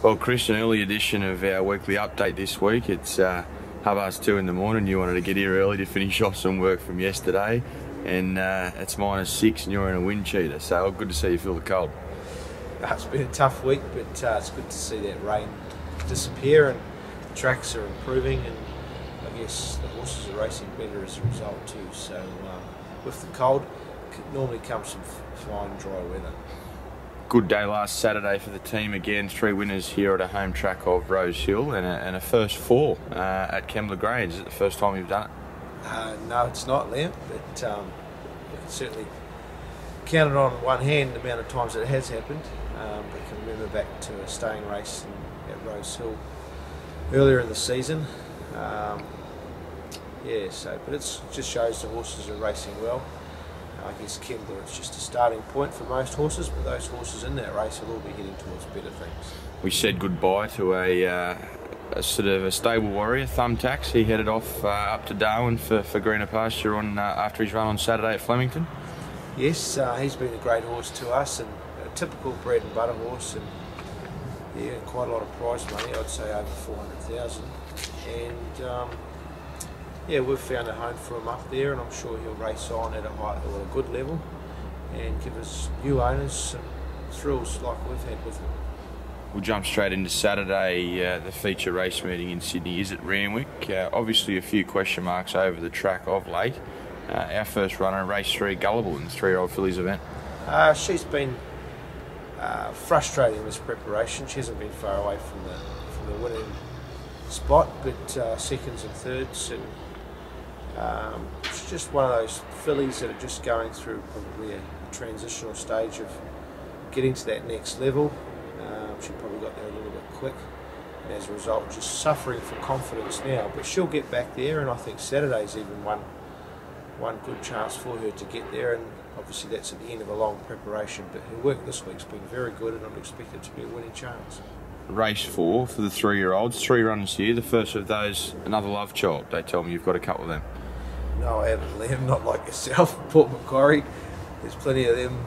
Well, Chris, an early edition of our weekly update this week. It's 2:30 in the morning. You wanted to get here early to finish off some work from yesterday, and it's -6 and you're in a wind cheater, so good to see you feel the cold. It's been a tough week, but it's good to see that rain disappear and the tracks are improving, and I guess the horses are racing better as a result too. So with the cold, normally comes some fine dry weather. Good day last Saturday for the team again. 3 winners here at a home track of Rose Hill, and a first 4 at Kembla Grange. Is it the first time you've done it? No, it's not, Liam, but we can certainly count it on one hand the amount of times that it has happened. We can remember back to a staying race at Rose Hill earlier in the season. But it just shows the horses are racing well. I guess Kembla, it's just a starting point for most horses, but those horses in that race will all be heading towards better things. We said goodbye to a sort of a stable warrior, Thumbtacks. He headed off up to Darwin for greener pasture after his run on Saturday at Flemington. Yes, he's been a great horse to us, and a typical bread and butter horse, and quite a lot of prize money. I'd say over 400,000, and we've found a home for him up there, and I'm sure he'll race on at a good level and give us new owners some thrills like we've had with him. We'll jump straight into Saturday, the feature race meeting in Sydney is at Randwick. Obviously a few question marks over the track of late. Our first runner, race 3, Gullible, in the 3-year-old fillies event. She's been frustrating this preparation. She hasn't been far away from the winning spot, but seconds and thirds, and she's just one of those fillies that are just going through probably a transitional stage of getting to that next level. She probably got there a little bit quick, and as a result just suffering for confidence now, but she'll get back there, and I think Saturday's even one good chance for her to get there, and obviously that's at the end of a long preparation, but her work this week's been very good, and I'm expected to be a winning chance. Race 4 for the 3-year-olds, 3 runners here. The first of those, another love child. They tell me you've got a couple of them. No, I haven't, Liam, not like yourself, Port Macquarie. There's plenty of them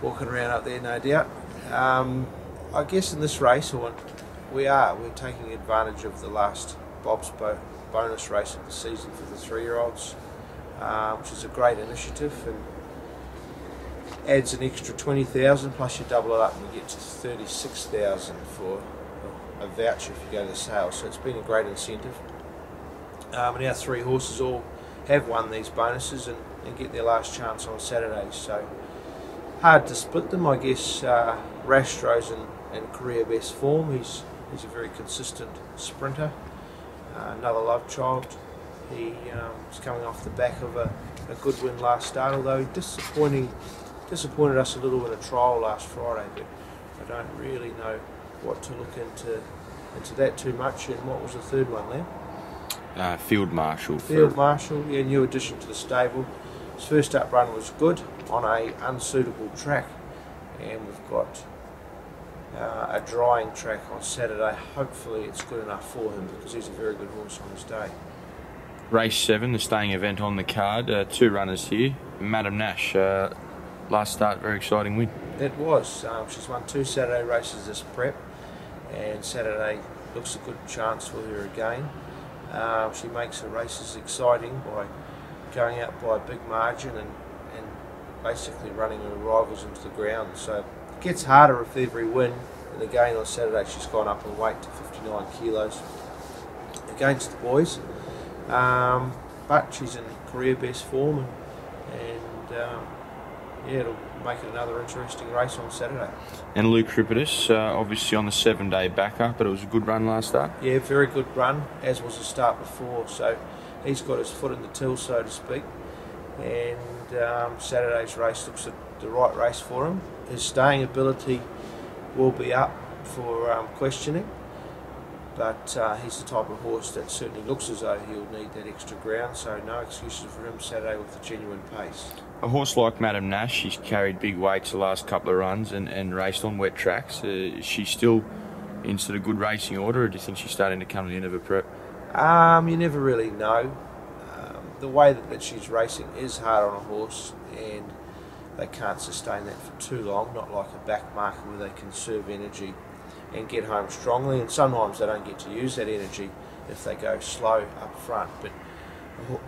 walking around up there, no doubt. I guess in this race, we're taking advantage of the last Bob's bonus race of the season for the 3-year-olds, which is a great initiative, and adds an extra 20,000, plus you double it up and you get to 36,000 for a voucher if you go to the sale. So it's been a great incentive. And our 3 horses all have won these bonuses and get their last chance on Saturdays. So hard to split them, I guess. Rastro's in career best form. He's a very consistent sprinter. Another love child. He is coming off the back of a good win last start, although he disappointed us a little in a trial last Friday, but I don't really know what to look into that too much. And what was the third one there? Field Marshal. Field Marshal, new addition to the stable. His first up run was good on a unsuitable track, and we've got a drying track on Saturday. Hopefully it's good enough for him, because he's a very good horse on his day. Race 7, the staying event on the card. 2 runners here. Madam Nash, last start, very exciting win. It was. She's won 2 Saturday races this prep, and Saturday looks a good chance for her again. She makes her races exciting by going out by a big margin and basically running her rivals into the ground. So it gets harder with every win, and again on Saturday she's gone up in weight to 59 kilos against the boys. But she's in career best form, and it'll make it another interesting race on Saturday. And Luke Cripitus, obviously on the 7-day backup, but it was a good run last start. Yeah, very good run, as was the start before, so he's got his foot in the till, so to speak, and Saturday's race looks like the right race for him. His staying ability will be up for questioning, but he's the type of horse that certainly looks as though he'll need that extra ground, so no excuses for him Saturday with a genuine pace. A horse like Madam Nash, she's carried big weights the last couple of runs and raced on wet tracks. Is she still in sort of good racing order, or do you think she's starting to come to the end of her prep? You never really know. The way that she's racing is hard on a horse, and they can't sustain that for too long, not like a back marker where they conserve energy and get home strongly, and sometimes they don't get to use that energy if they go slow up front. But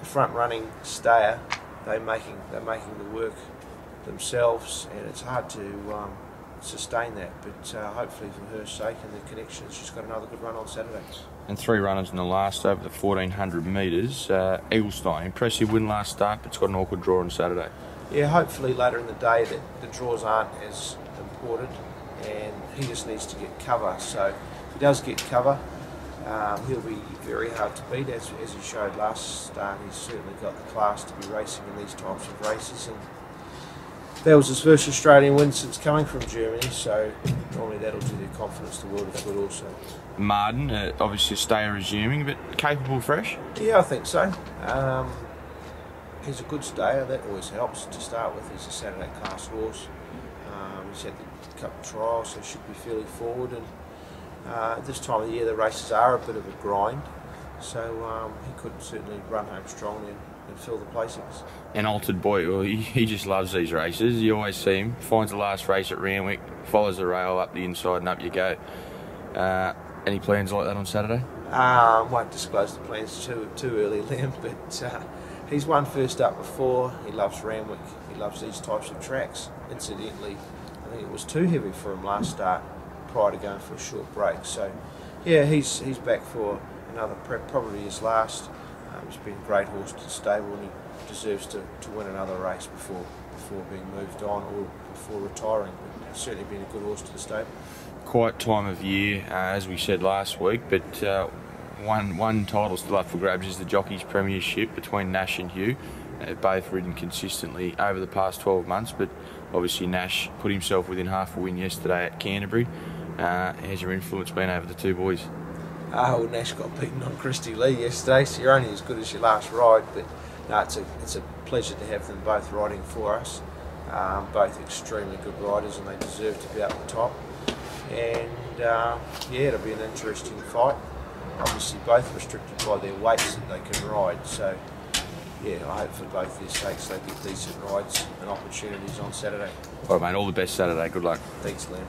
a front running stayer, they're making the work themselves, and it's hard to sustain that. But hopefully for her sake and the connection, she's got another good run on Saturday. And 3 runners in the last over the 1400 metres. Eaglestein, impressive win last start, but it's got an awkward draw on Saturday. Yeah, hopefully later in the day that the draws aren't as important, and he just needs to get cover. So if he does get cover, he'll be very hard to beat, as he showed last start. He's certainly got the class to be racing in these types of races, and that was his first Australian win since coming from Germany, so normally that'll do their confidence the world of good also. Marden, obviously a stayer resuming, but capable fresh? Yeah, I think so. He's a good stayer, that always helps to start with. He's a Saturday class horse. He's had a couple of trials, so he should be fairly forward. And this time of the year, the races are a bit of a grind, so he could certainly run home strongly and fill the placings. An Altered Boy, well, he just loves these races. You always see him, finds the last race at Randwick, follows the rail up the inside and up you go. Any plans like that on Saturday? Won't disclose the plans too early, Liam, but he's won first up before. He loves Randwick. He loves these types of tracks. Incidentally, I think it was too heavy for him last start prior to going for a short break. So, yeah, he's back for another prep, probably his last. He's been a great horse to the stable, and he deserves to win another race before being moved on or before retiring. But he's certainly been a good horse to the stable. Quiet time of year, as we said last week, but one title still up for grabs is the Jockeys Premiership between Nash and Hugh. Both ridden consistently over the past 12 months, but obviously Nash put himself within half a win yesterday at Canterbury. How's your influence been over the two boys? Well, Nash got beaten on Christy Lee yesterday, so you're only as good as your last ride. But no, it's a pleasure to have them both riding for us. Both extremely good riders, and they deserve to be up the top. And yeah, it'll be an interesting fight. Obviously, both restricted by their weights that they can ride. So yeah, I hope for both their sakes they get decent rides and opportunities on Saturday. All right, mate. All the best Saturday. Good luck. Thanks, Liam.